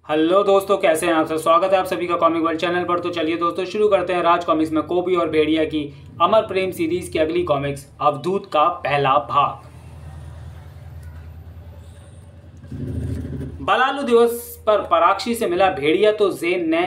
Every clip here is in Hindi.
हेलो दोस्तों, कैसे हैं आप सब। स्वागत है आप सभी का कॉमिक वर्ल्ड चैनल पर। तो चलिए दोस्तों शुरू करते हैं राज कॉमिक्स में कोबी और भेड़िया की अमर प्रेम सीरीज की अगली कॉमिक्स अवधूत का पहला भाग। बलालू दिवस पर पराक्षी से मिला भेड़िया तो जेन ने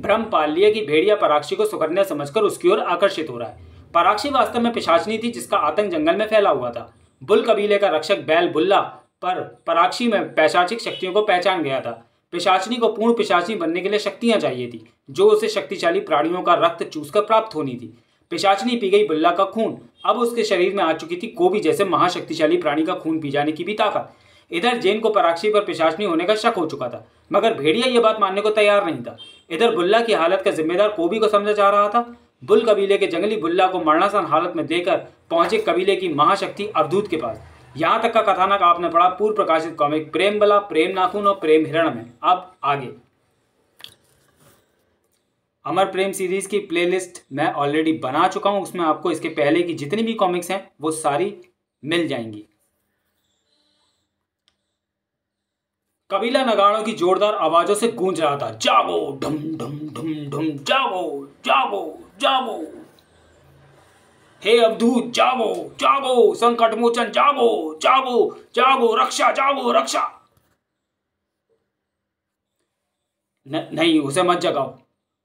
भ्रम पाल लिया कि भेड़िया पराक्षी को सुकन्या समझकर उसकी ओर आकर्षित हो रहा है। पराक्षी वास्तव में पिशाचनी थी जिसका आतंक जंगल में फैला हुआ था। बुल कबीले का रक्षक बैल बुल्ला पर पराक्षी में पैशाचिक शक्तियों को पहचान गया था। पिशाचनी को पूर्ण पिशाचनी बनने के लिए शक्तियां चाहिए थी जो उसे शक्तिशाली प्राणियों का रक्त चूसकर प्राप्त होनी थी। पिशाचनी पी गई बुल्ला का खून। अब उसके शरीर में आ चुकी थी कोबी जैसे महाशक्तिशाली प्राणी का खून पी जाने की भी ताकत। इधर जैन को पराक्षी पर पिशाचनी होने का शक हो चुका था, मगर भेड़िया यह बात मानने को तैयार नहीं था। इधर बुल्ला की हालत का जिम्मेदार कोबी को समझा जा रहा था। बुल कबीले के जंगली बुल्ला को मरणासन हालत में देकर पहुंचे कबीले की महाशक्ति अवधूत के पास। यहां तक का कथानक आपने पढ़ा पूर्व प्रकाशित कॉमिक प्रेम बला, प्रेम नाखून और प्रेम हिरण में। अब आगे अमर प्रेम सीरीज की प्लेलिस्ट मैं ऑलरेडी बना चुका हूं, उसमें आपको इसके पहले की जितनी भी कॉमिक्स हैं वो सारी मिल जाएंगी। कबीला नगाड़ों की जोरदार आवाजों से गूंज रहा था, जागो ढम ढम ढम ढम, जागो जागो जागो, हे अवधूत जागो जागो, संकट मोचन जागो जागो जागो, रक्षा जागो रक्षा। नहीं, उसे मत जगाओ,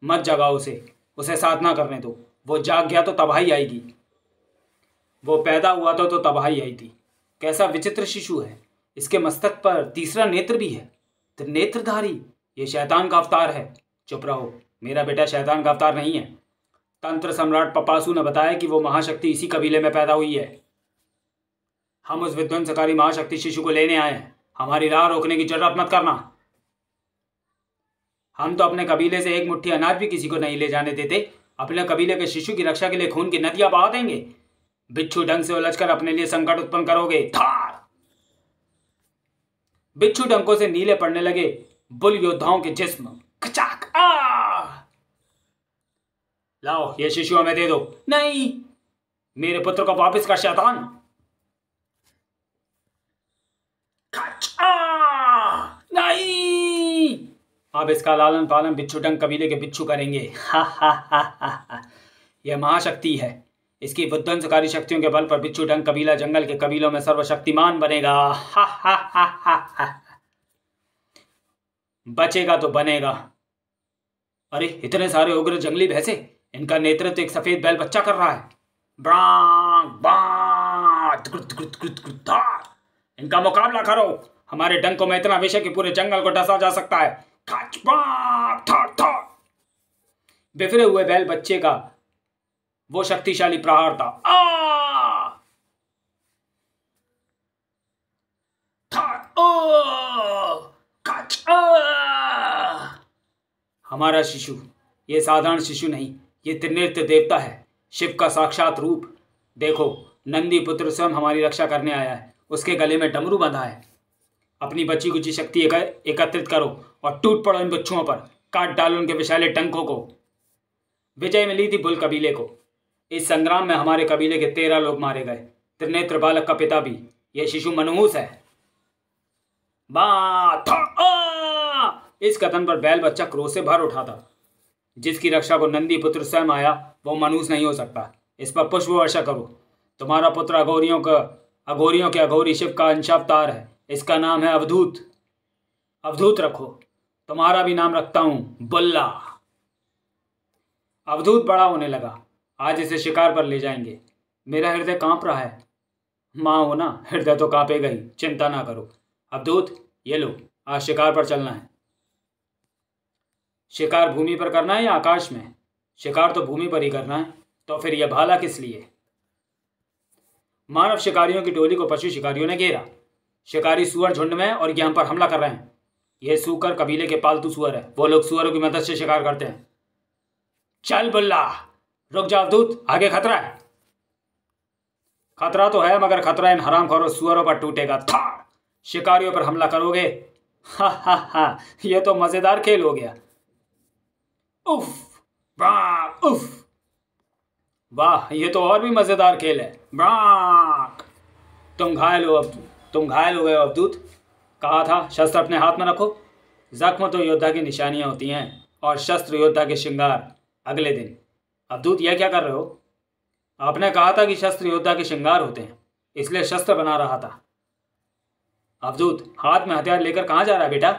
मत जगाओ उसे साधना करने दो। वो जाग गया तो तबाही आएगी। वो पैदा हुआ था तो तबाही आई थी। कैसा विचित्र शिशु है, इसके मस्तक पर तीसरा नेत्र भी है। त्रिनेत्रधारी, ये शैतान का अवतार है। चुप रहो, मेरा बेटा शैतान का अवतार नहीं है। तंत्र सम्राट पपासू ने बताया कि वो महाशक्ति इसी कबीले में पैदा हुई है। हम उस विध्वंसकारी महाशक्ति शिशु को लेने आए हैं। हमारी राह रोकने की जरूरत मत करना। हम तो अपने कबीले से एक मुट्ठी अनाज भी किसी को नहीं ले जाने देते। अपने कबीले के शिशु की रक्षा के लिए खून की नदियां बहा देंगे। बिच्छू ढंग से उलझकर अपने लिए संकट उत्पन्न करोगे। धार बिच्छू डंकों से नीले पड़ने लगे बुल योद्धाओं के जिस्म। खचाक लाओ, ये शिशु हमें दे दो। नहीं, मेरे पुत्र को वापस कर शैतान। नहीं, अब इसका लालन पालन बिच्छू डंग कबीले के बिच्छू करेंगे। हा हा हा हा हा। यह महाशक्ति है। इसकी विध्वंसकारी शक्तियों के बल पर बिच्छू डंग कबीला जंगल के कबीलों में सर्वशक्तिमान बनेगा। हा हा हा हा हा। बचेगा तो बनेगा। अरे इतने सारे उग्र जंगली भैंसे, इनका नेतृत्व एक सफेद बैल बच्चा कर रहा है। ब्रांग बांग, इनका मुकाबला करो। हमारे डंकों में इतना विषय कि पूरे जंगल को डसा जा सकता है। बिफरे हुए बैल बच्चे का वो शक्तिशाली प्रहार था। हमारा शिशु ये साधारण शिशु नहीं, ये त्रिनेत्र देवता है, शिव का साक्षात रूप। देखो, नंदी पुत्र स्वयं हमारी रक्षा करने आया है। उसके गले में डमरू बंधा है। अपनी बची कुची शक्ति एकत्रित करो और टूट पड़ो इन बच्चों पर। काट डालो उनके विशाले डंकों को। विजय मिली थी बुल कबीले को। इस संग्राम में हमारे कबीले के 13 लोग मारे गए, त्रिनेत्र बालक का पिता भी। यह शिशु मनहूस है। इस कथन पर बैल बच्चा क्रोध से भर उठा था। जिसकी रक्षा को नंदी पुत्र स्वयं आया वो मनहूस नहीं हो सकता। इस पर पुष्प वर्षा करो। तुम्हारा पुत्र अघोरियों के अघोरी शिव का अंशावतार है। इसका नाम है अवधूत। अवधूत रखो। तुम्हारा भी नाम रखता हूं, बुल्ला। अवधूत बड़ा होने लगा। आज इसे शिकार पर ले जाएंगे। मेरा हृदय कांप रहा है। मां हो ना, हृदय तो कांपेगा ही। चिंता ना करो। अवधूत, ये लो, आज शिकार पर चलना है। शिकार भूमि पर करना है या आकाश में? शिकार तो भूमि पर ही करना है। तो फिर यह भाला किस लिए? मानव शिकारियों की टोली को पशु शिकारियों ने घेरा। शिकारी सुअर झुंड में और यहां पर हमला कर रहे हैं। यह सूकर कबीले के पालतू सुअर है। वो लोग सुअरों की मदद से शिकार करते हैं। चल बुल्ला, रुक जा अवधूत, आगे खतरा है। खतरा तो है, मगर खतरा इन हरामखोरों सुअरों पर टूटेगा। था शिकारियों पर हमला करोगे? हा हा हा, यह तो मजेदार खेल हो गया। उफ उफ, वाह, ये तो और भी मजेदार खेल है। तुम घायल हो गए अवधूत। कहा था शस्त्र अपने हाथ में रखो। जख्म तो योद्धा की निशानियां होती हैं और शस्त्र योद्धा के श्रृंगार। अगले दिन, अवधूत यह क्या कर रहे हो? आपने कहा था कि शस्त्र योद्धा के श्रृंगार होते हैं, इसलिए शस्त्र बना रहा था। अवधूत हाथ में हथियार लेकर कहाँ जा रहा है बेटा?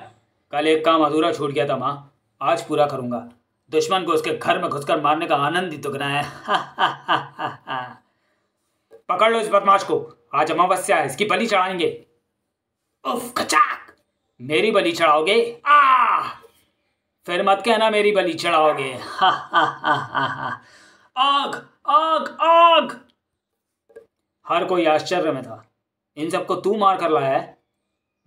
कल एक काम अधूरा छूट गया था माँ, आज पूरा करूंगा। दुश्मन को उसके घर में घुसकर मारने का आनंद ही दुगना है। पकड़ लो इस बदमाश को, आज अमावस्या है, इसकी बलि चढ़ाएंगे। उफ खचाक, मेरी बलि चढ़ाओगे? फिर मत कहना मेरी बलि चढ़ाओगे। आग आग आग। हर कोई आश्चर्य में था। इन सबको तू मार कर लाया है?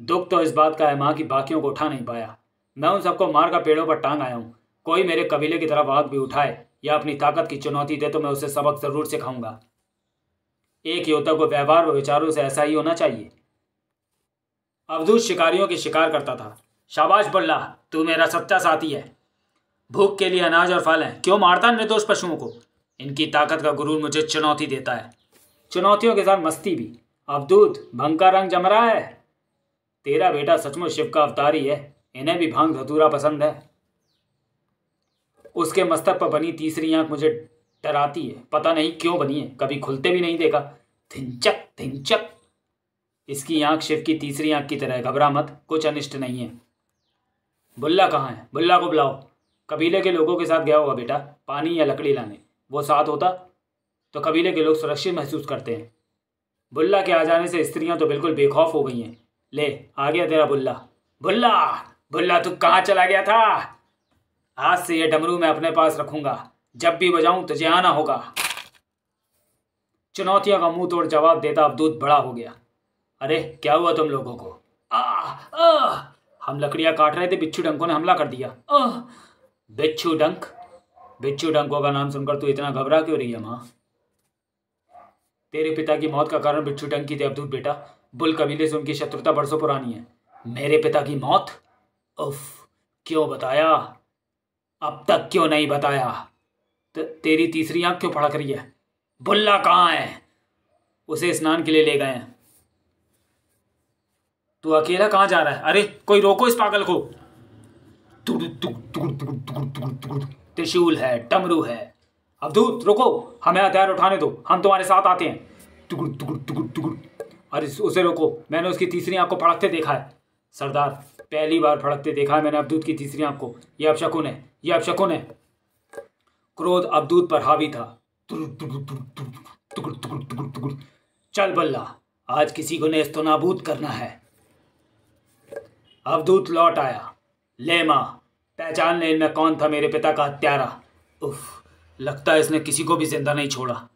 दुख तो इस बात का है माँ कि बाकियों को उठा नहीं पाया। मैं उन सबको मारकर पेड़ों पर टांग आया हूँ। कोई मेरे कबीले की तरफ आग भी उठाए या अपनी ताकत की चुनौती दे तो मैं उसे सबक जरूर सिखाऊंगा। एक योद्धा को व्यवहार व विचारों से ऐसा ही होना चाहिए। अवधूत शिकारियों की शिकार करता था। शाबाश बुल्ला, तू मेरा सच्चा साथी है। भूख के लिए अनाज और फल हैं, क्यों मारता निर्दोष पशुओं को? इनकी ताकत का गुरूर मुझे चुनौती देता है, चुनौतियों के साथ मस्ती भी। अवधूत भंग का रंग जम रहा है। तेरा बेटा सचमुच शिव का अवतार ही है, इन्हें भी भांग धतूरा पसंद है। उसके मस्तक पर बनी तीसरी आंख मुझे डराती है, पता नहीं क्यों बनी है, कभी खुलते भी नहीं देखा। धिंचक धिंचक। इसकी आंख शिव की तीसरी आंख की तरह, घबरा मत, कुछ अनिष्ट नहीं है। बुल्ला कहाँ है? बुल्ला को बुलाओ। कबीले के लोगों के साथ गया होगा बेटा, पानी या लकड़ी लाने। वो साथ होता तो कबीले के लोग सुरक्षित महसूस करते हैं। बुल्ला के आ जाने से स्त्रियां तो बिल्कुल बेखौफ हो गई हैं। ले आ गया तेरा बुल्ला। बुल्ला बुल्ला तू कहाँ चला गया था? आज से ये डमरू मैं अपने पास रखूंगा, जब भी बजाऊं तुझे आना होगा। चुनौतियों का मुंह तोड़ जवाब देता अवधूत बड़ा हो गया। अरे क्या हुआ तुम लोगों को? हम लकड़ियां काट रहे थे, बिच्छू डंकों ने हमला कर दिया। बिच्छू डंक? बिच्छू डंकों का नाम सुनकर तू इतना घबरा क्यों रही है माँ? तेरे पिता की मौत का कारण बिच्छू डंक की थी अवधूत बेटा। बुल कबीले से उनकी शत्रुता बरसों पुरानी है। मेरे पिता की मौत? उफ, क्यों बताया? अब तक क्यों नहीं बताया? तेरी तीसरी आंख क्यों फड़क रही है? बुल्ला कहाँ है? उसे स्नान के लिए ले गए हैं। तू अकेला कहाँ जा रहा है? अरे कोई रोको इस पागल को। त्रिशूल है, डमरू है। अवधूत रुको, हमें हथियार उठाने दो, हम तुम्हारे साथ आते हैं। अरे उसे रोको, मैंने उसकी तीसरी आंख को फड़कते देखा है। सरदार, पहली बार फड़कते देखा है मैंने अवधूत की तीसरी आंख को। यह अपशकुन है, यह अपशकुन है। क्रोध अवधूत पर हावी था। चल बल्ला, आज किसी को नेस्त नाबूद करना है। अवधूत लौट आया। ले माँ, पहचान ले इनमें कौन था मेरे पिता का हत्यारा। उफ, लगता है इसने किसी को भी जिंदा नहीं छोड़ा।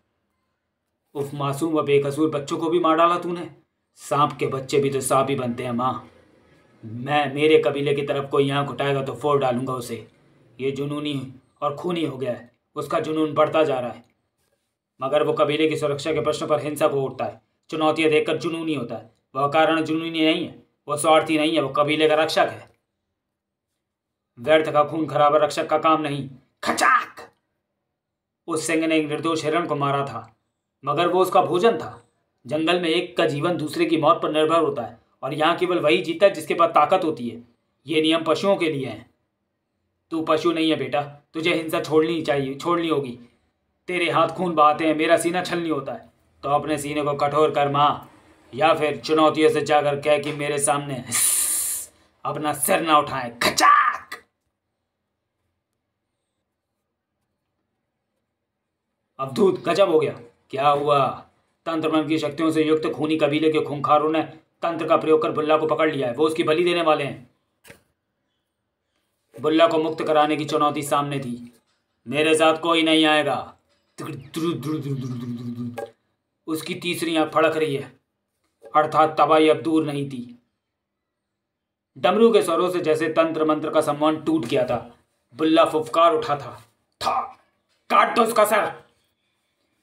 उफ, मासूम व बेकसूर बच्चों को भी मार डाला तूने। सांप के बच्चे भी तो सांप ही बनते हैं माँ। मेरे कबीले की तरफ कोई आँख उठाएगा तो फोड़ डालूंगा उसे। ये जुनूनी और खूनी हो गया है, उसका जुनून बढ़ता जा रहा है। मगर वो कबीले की सुरक्षा के प्रश्न पर हिंसा को उठता है, चुनौतियां देखकर जुनूनी होता है। वह कारण जुनूनी नहीं है, वो स्वार्थी नहीं है, वो कबीले का रक्षक है। व्यर्थ का खून खराबा रक्षक का काम नहीं। खचाक! उस सिंह ने एक निर्दोष हिरण को मारा था, मगर वो उसका भोजन था। जंगल में एक का जीवन दूसरे की मौत पर निर्भर होता है, और यहाँ केवल वही जीता है जिसके पास ताकत होती है। ये नियम पशुओं के लिए हैं। तू पशु नहीं है बेटा, तुझे हिंसा छोड़नी होगी। तेरे हाथ खून बहाते हैं, मेरा सीना छलनी होता है, तो अपने सीने को कठोर कर माँ, या फिर चुनौतियों से जाकर कह कि मेरे सामने अपना सिर ना उठाए। खचाक! अवधूत गजब हो गया। क्या हुआ? तंत्र मन की शक्तियों से युक्त खूनी कबीले के खूंखारों ने तंत्र का प्रयोग कर बुल्ला को पकड़ लिया है। वो उसकी बलि देने वाले हैं। बुल्ला को मुक्त कराने की चुनौती सामने थी। मेरे साथ कोई नहीं आएगा। उसकी तीसरी आंख फड़क रही है, अर्थात तबाही अब दूर नहीं थी। डमरू के स्वरों से जैसे तंत्र मंत्र का सम्मान टूट गया था। बुल्ला फुफकार उठा था। काट दो उसका सर,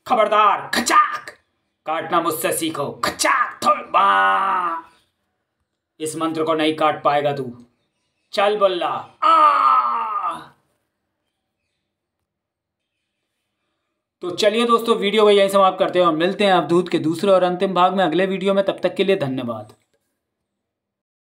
खबरदार। खचाक! काटना मुझसे सीखो। खचाक! इस मंत्र को नहीं काट पाएगा तू। चल बुल्ला। तो चलिए दोस्तों, वीडियो को यहीं समाप्त करते हैं और मिलते हैं अवधूत के दूसरे और अंतिम भाग में अगले वीडियो में। तब तक के लिए धन्यवाद।